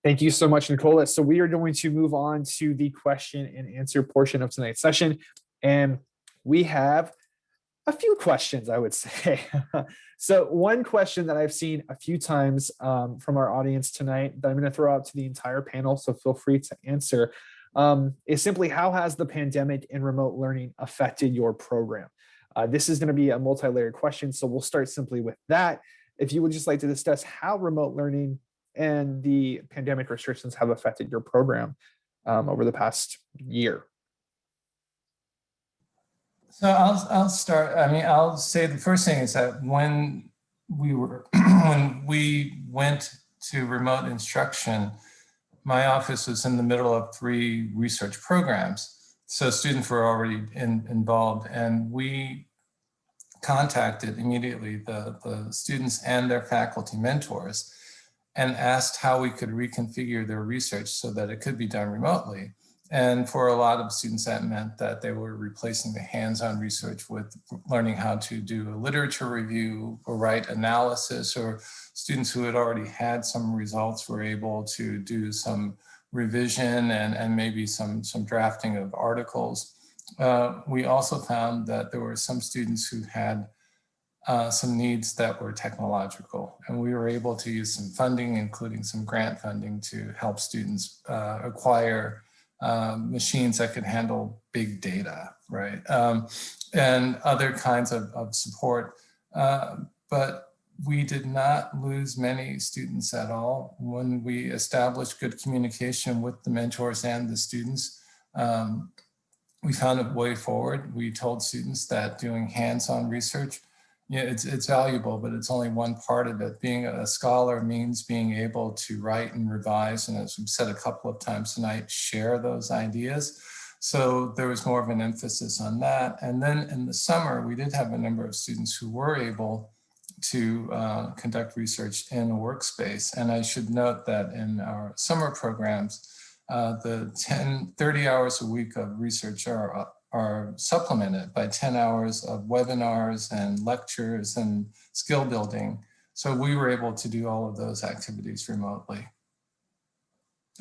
Thank you so much, Nicola. So we are going to move on to the question and answer portion of tonight's session. And we have a few questions, I would say. So one question that I've seen a few times from our audience tonight that I'm going to throw out to the entire panel, so feel free to answer, is simply, how has the pandemic and remote learning affected your program? This is going to be a multi-layered question, so we'll start simply with that. If you would just like to discuss how remote learning and the pandemic restrictions have affected your program over the past year. So I'll start. I mean, I'll say the first thing is that when we went to remote instruction, my office was in the middle of 3 research programs. So students were already involved, and we contacted immediately the students and their faculty mentors and asked how we could reconfigure their research so that it could be done remotely. And for a lot of students, that meant that they were replacing the hands-on research with learning how to do a literature review or write analysis, or students who had already had some results were able to do some revision and maybe some drafting of articles. We also found that there were some students who had some needs that were technological, and we were able to use some funding, including some grant funding, to help students acquire machines that could handle big data, right? And other kinds of support. But we did not lose many students at all. When we established good communication with the mentors and the students, we found a way forward. We told students that doing hands-on research, yeah, it's valuable, but it's only one part of it. Being a scholar means being able to write and revise, and as we've said a couple of times tonight, share those ideas. So there was more of an emphasis on that. And then in the summer, we did have a number of students who were able to conduct research in a workspace. And I should note that in our summer programs, the 30 hours a week of research are supplemented by 10 hours of webinars and lectures and skill building. So we were able to do all of those activities remotely.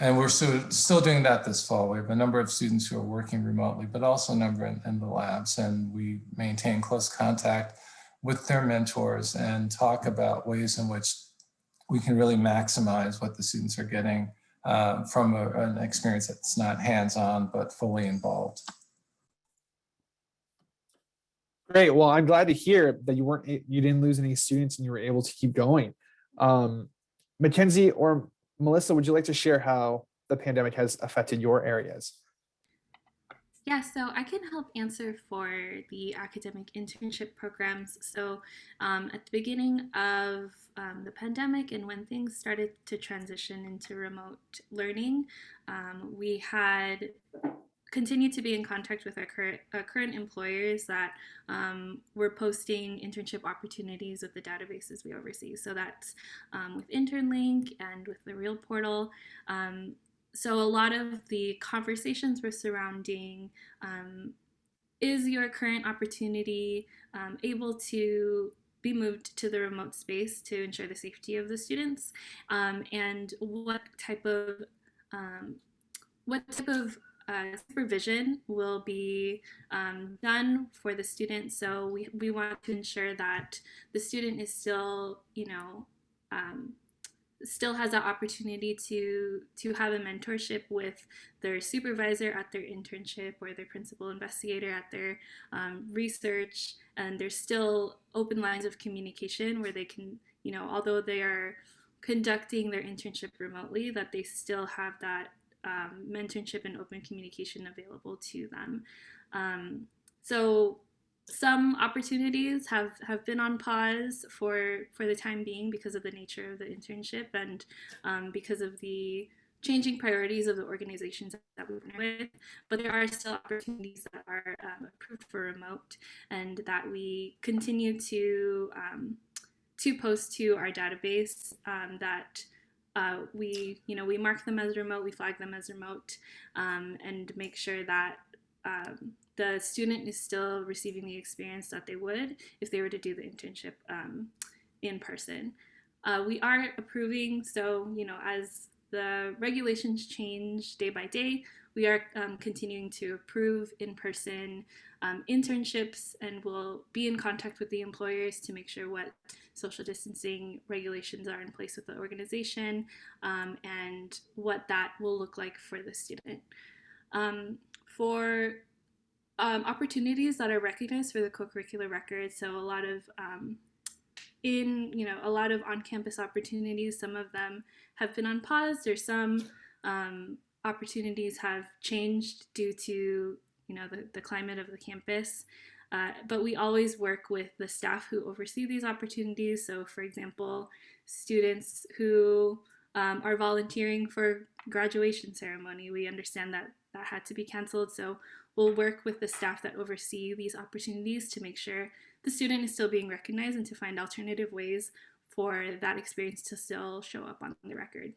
And we're still doing that this fall. We have a number of students who are working remotely, but also a number in the labs. And we maintain close contact with their mentors and talk about ways in which we can really maximize what the students are getting from an experience that's not hands-on, but fully involved. Great. Well, I'm glad to hear that you didn't lose any students and you were able to keep going. Mackenzie or Melissa, would you like to share how the pandemic has affected your areas? Yeah, so I can help answer for the academic internship programs. So at the beginning of the pandemic and when things started to transition into remote learning, we had continued to be in contact with our current employers that were posting internship opportunities with the databases we oversee. So that's with InternLink and with the Real Portal. So a lot of the conversations were surrounding, is your current opportunity able to be moved to the remote space to ensure the safety of the students, and what type of supervision will be done for the student. So we want to ensure that the student is still, still has that opportunity to have a mentorship with their supervisor at their internship or their principal investigator at their research, and there's still open lines of communication where they can, although they are conducting their internship remotely, that they still have that mentorship and open communication available to them. So some opportunities have been on pause for the time being because of the nature of the internship and because of the changing priorities of the organizations that we work with, but there are still opportunities that are approved for remote and that we continue to post to our database that we mark them as remote, we flag them as remote, and make sure that the student is still receiving the experience that they would if they were to do the internship in person. We are approving, so as the regulations change day by day, we are continuing to approve in-person internships, and we'll be in contact with the employers to make sure what social distancing regulations are in place with the organization, and what that will look like for the student. For opportunities that are recognized for the co-curricular record, so a lot of a lot of on-campus opportunities, some of them have been on pause, or some opportunities have changed due to the climate of the campus. But we always work with the staff who oversee these opportunities. So for example, students who are volunteering for graduation ceremony, we understand that that had to be canceled. So we'll work with the staff that oversee these opportunities to make sure the student is still being recognized and to find alternative ways for that experience to still show up on the record.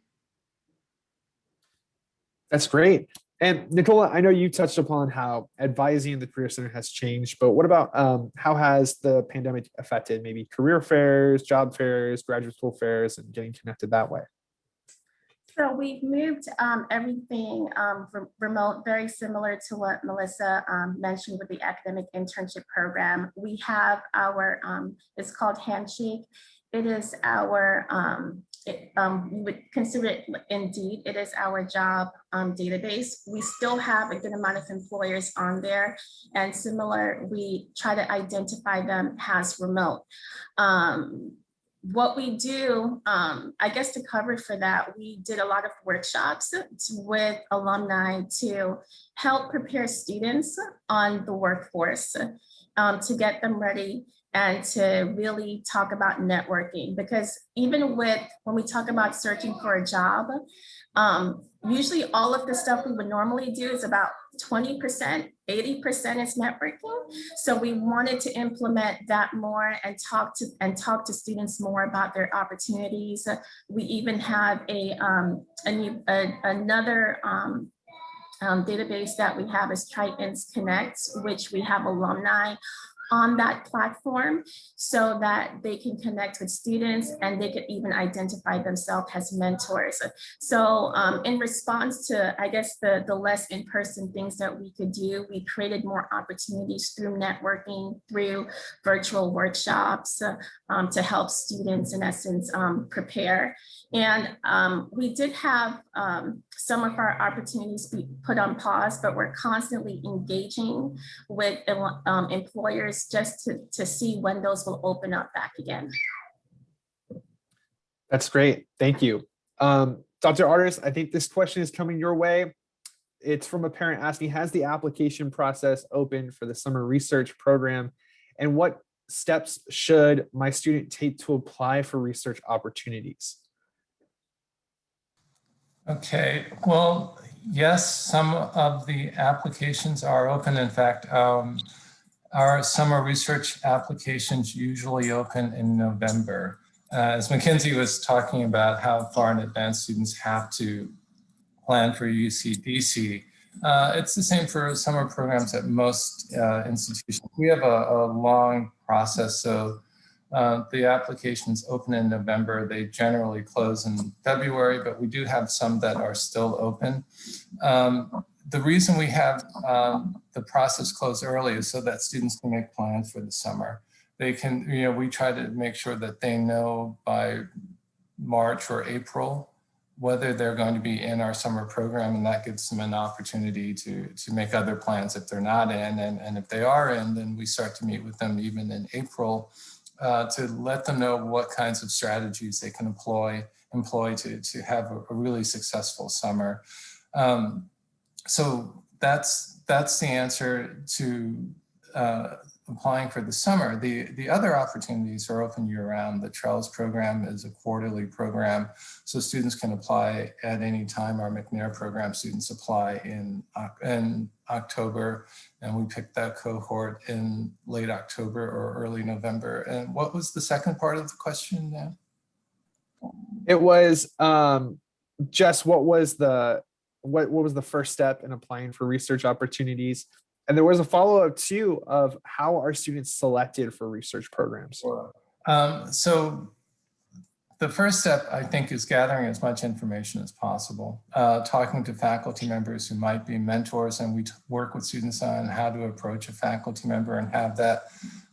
That's great. And Nicola, I know you touched upon how advising in the Career Center has changed, but what about how has the pandemic affected maybe career fairs, job fairs, graduate school fairs, and getting connected that way? So we've moved everything remote, very similar to what Melissa mentioned with the academic internship program. We have our, it's called Handshake. It is our, we would consider it Indeed, it is our job database. We still have a good amount of employers on there, and similar, we try to identify them as remote. What we do, I guess to cover for that, we did a lot of workshops with alumni to help prepare students on the workforce, to get them ready and to really talk about networking. Because even when we talk about searching for a job, usually all of the stuff we would normally do is about 20%, 80% is networking. So we wanted to implement that more and talk to students more about their opportunities. We even have another database that we have is Tritons Connect, which we have alumni on that platform so that they can connect with students and they could even identify themselves as mentors. So in response to, I guess, the less in-person things that we could do, we created more opportunities through networking, through virtual workshops to help students, in essence, prepare. And we did have some of our opportunities be put on pause, but we're constantly engaging with employers just to see when those will open up back again. That's great. Thank you. Dr. Artis, I think this question is coming your way. It's from a parent asking, has the application process opened for the summer research program? And what steps should my student take to apply for research opportunities? Okay, well, yes, some of the applications are open. In fact, our summer research applications usually open in November. As Mackenzie was talking about how far in advance students have to plan for UCDC, it's the same for summer programs at most institutions. We have a long process, so the applications open in November. They generally close in February, but we do have some that are still open. The reason we have the process close early is so that students can make plans for the summer. They can, we try to make sure that they know by March or April whether they're going to be in our summer program, and that gives them an opportunity to make other plans if they're not in. And if they are in, then we start to meet with them even in April to let them know what kinds of strategies they can employ to have a really successful summer. So that's the answer to applying for the summer. The other opportunities are open year-round. The TRELS program is a quarterly program, so students can apply at any time. Our McNair program students apply in October, and we picked that cohort in late October or early November. And what was the second part of the question now? It was just what was the first step in applying for research opportunities? And there was a follow-up too of how are students selected for research programs? So the first step, I think, is gathering as much information as possible, talking to faculty members who might be mentors, and we work with students on how to approach a faculty member and have that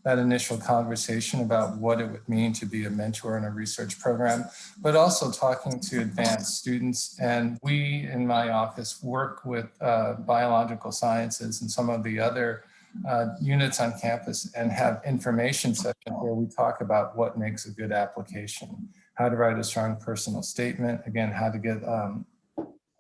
initial conversation about what it would mean to be a mentor in a research program, but also talking to advanced students. And we, in my office, work with biological sciences and some of the other units on campus and have information sessions where we talk about what makes a good application, how to write a strong personal statement, again, how to get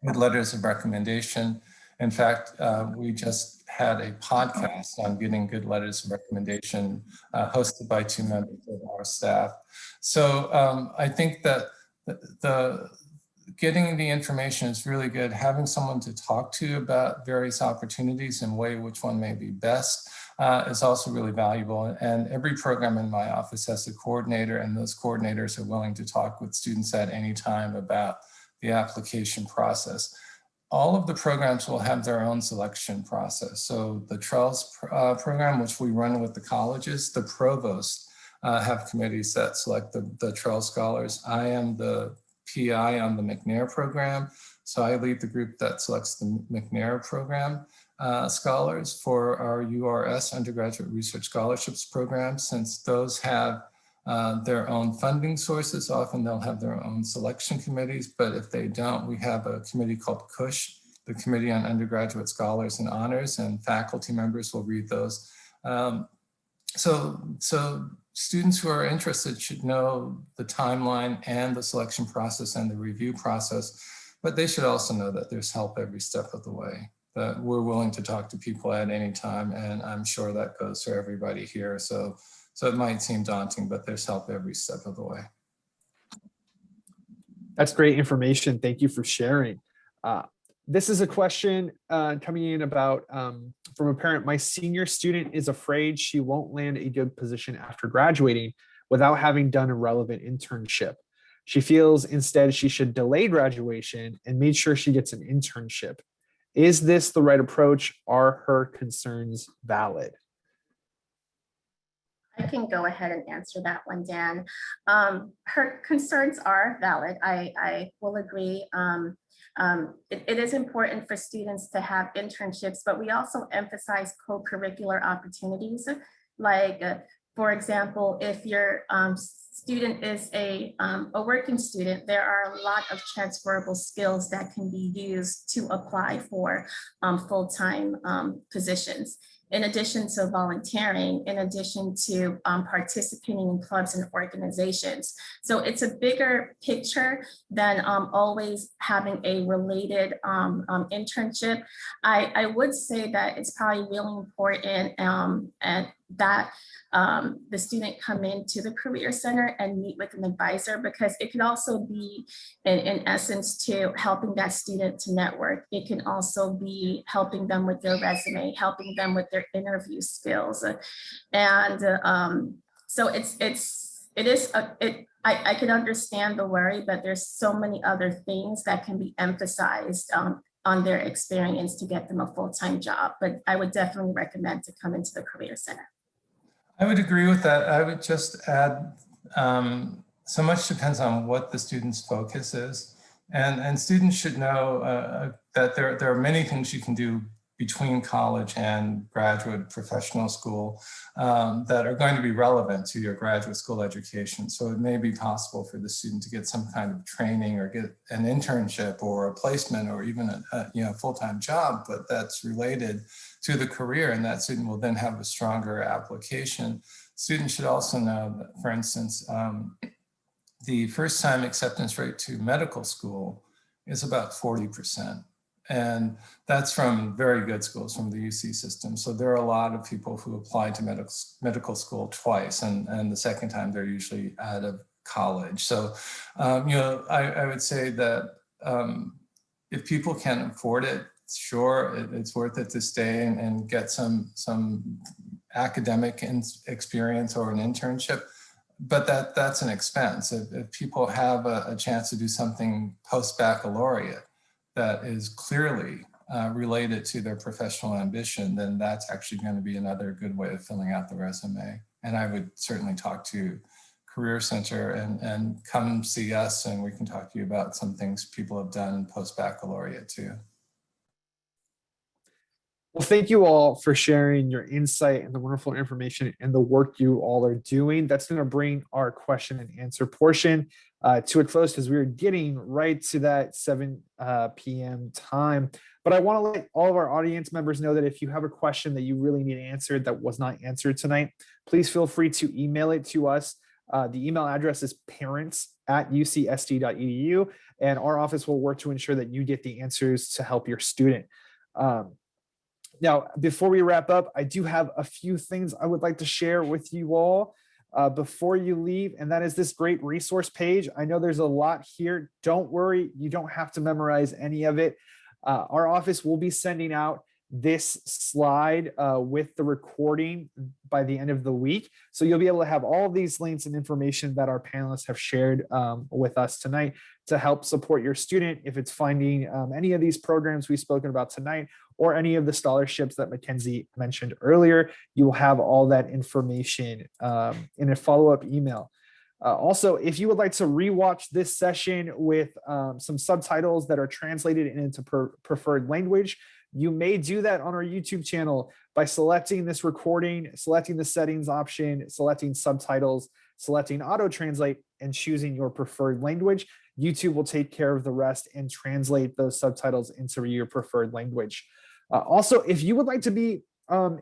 good letters of recommendation. In fact, we just had a podcast on getting good letters of recommendation hosted by 2 members of our staff. So I think that getting the information is really good. Having someone to talk to about various opportunities and weigh which one may be best is also really valuable. And every program in my office has a coordinator, and those coordinators are willing to talk with students at any time about the application process. All of the programs will have their own selection process. So the TRELS program, which we run with the colleges, the provosts have committees that select the TRELS scholars. I am the PI on the McNair program. So I lead the group that selects the McNair program scholars for our URS, Undergraduate Research Scholarships program. Since those have their own funding sources, often they'll have their own selection committees, but if they don't, we have a committee called CUSH, the Committee on Undergraduate Scholars and Honors, and faculty members will read those. So students who are interested should know the timeline and the selection process and the review process, but they should also know that there's help every step of the way, that we're willing to talk to people at any time, and I'm sure that goes for everybody here. So it might seem daunting, but there's help every step of the way. That's great information. Thank you for sharing. This is a question coming in about from a parent. My senior student is afraid she won't land a good position after graduating without having done a relevant internship. She feels instead she should delay graduation and make sure she gets an internship. Is this the right approach? Are her concerns valid? I can go ahead and answer that one, Dan. Her concerns are valid. I will agree. It is important for students to have internships, but we also emphasize co-curricular opportunities. Like, for example, if your student is a working student, there are a lot of transferable skills that can be used to apply for full-time positions. In addition to volunteering, in addition to participating in clubs and organizations. So it's a bigger picture than always having a related internship. I would say that it's probably really important that the student come into the Career Center and meet with an advisor, because it can also be, in essence, to helping that student to network. It can also be helping them with their resume, helping them with their interview skills. And so I can understand the worry, but there's so many other things that can be emphasized on their experience to get them a full-time job. But I would definitely recommend to come into the Career Center. I would agree with that. I would just add, so much depends on what the student's focus is. And students should know that there are many things you can do between college and graduate professional school that are going to be relevant to your graduate school education. So it may be possible for the student to get some kind of training or get an internship or a placement or even a full-time job, but that's related to the career, and that student will then have a stronger application. Students should also know that, for instance, the first-time acceptance rate to medical school is about 40%. And that's from very good schools, from the UC system. So there are a lot of people who apply to medical school twice, and the second time they're usually out of college. So, I would say that if people can afford it, sure, it's worth it to stay and get some academic experience or an internship. but that's an expense. If people have a chance to do something post-baccalaureate that is clearly related to their professional ambition, then that's actually going to be another good way of filling out the resume. And I would certainly talk to Career Center and come see us, and we can talk to you about some things people have done post-baccalaureate too. Well, thank you all for sharing your insight and the wonderful information and the work you all are doing. That's going to bring our question and answer portion to a close, because we're getting right to that 7 p.m. time. But I want to let all of our audience members know that if you have a question that you really need answered that was not answered tonight, please feel free to email it to us. The email address is parents@ucsd.edu, and our office will work to ensure that you get the answers to help your student. Now, before we wrap up, I do have a few things I would like to share with you all before you leave, and that is this great resource page. I know there's a lot here. Don't worry, you don't have to memorize any of it. Our office will be sending out this slide with the recording by the end of the week. So you'll be able to have all of these links and information that our panelists have shared with us tonight to help support your student if it's finding any of these programs we've spoken about tonight, or any of the scholarships that Mackenzie mentioned earlier. You will have all that information in a follow-up email. Also, if you would like to rewatch this session with some subtitles that are translated into preferred language, you may do that on our YouTube channel by selecting this recording, selecting the settings option, selecting subtitles, selecting auto translate, and choosing your preferred language. YouTube will take care of the rest and translate those subtitles into your preferred language. Also, if you would like to be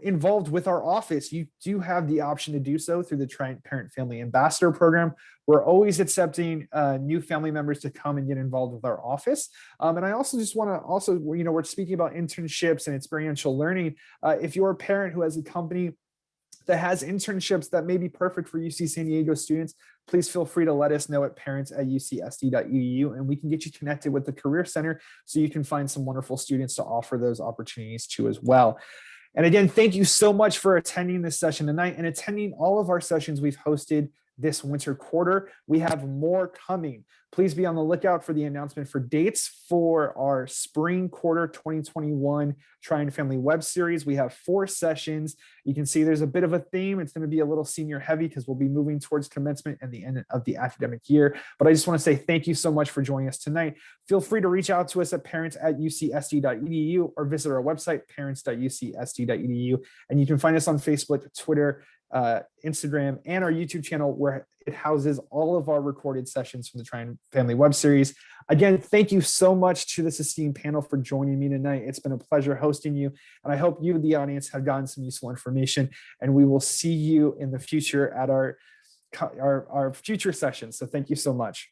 involved with our office, you do have the option to do so through the Parent Family Ambassador Program. We're always accepting new family members to come and get involved with our office. And I also just want to we're speaking about internships and experiential learning. If you're a parent who has a company that has internships that may be perfect for UC San Diego students, please feel free to let us know at parents@ucsd.edu, and we can get you connected with the Career Center so you can find some wonderful students to offer those opportunities to as well. And again, thank you so much for attending this session tonight and attending all of our sessions we've hosted this winter quarter. We have more coming. Please be on the lookout for the announcement for dates for our spring quarter 2021 Try and Family web series. We have 4 sessions. You can see there's a bit of a theme. It's going to be a little senior heavy because we'll be moving towards commencement and the end of the academic year. But I just want to say thank you so much for joining us tonight. Feel free to reach out to us at parents@ucsd.edu or visit our website, parents.ucsd.edu. And you can find us on Facebook, Twitter, Instagram, and our YouTube channel, where it houses all of our recorded sessions from the Try and Family web series. Again, thank you so much to this esteemed panel for joining me tonight. It's been a pleasure hosting you, and I hope you, the audience, have gotten some useful information, and we will see you in the future at our future sessions. So thank you so much.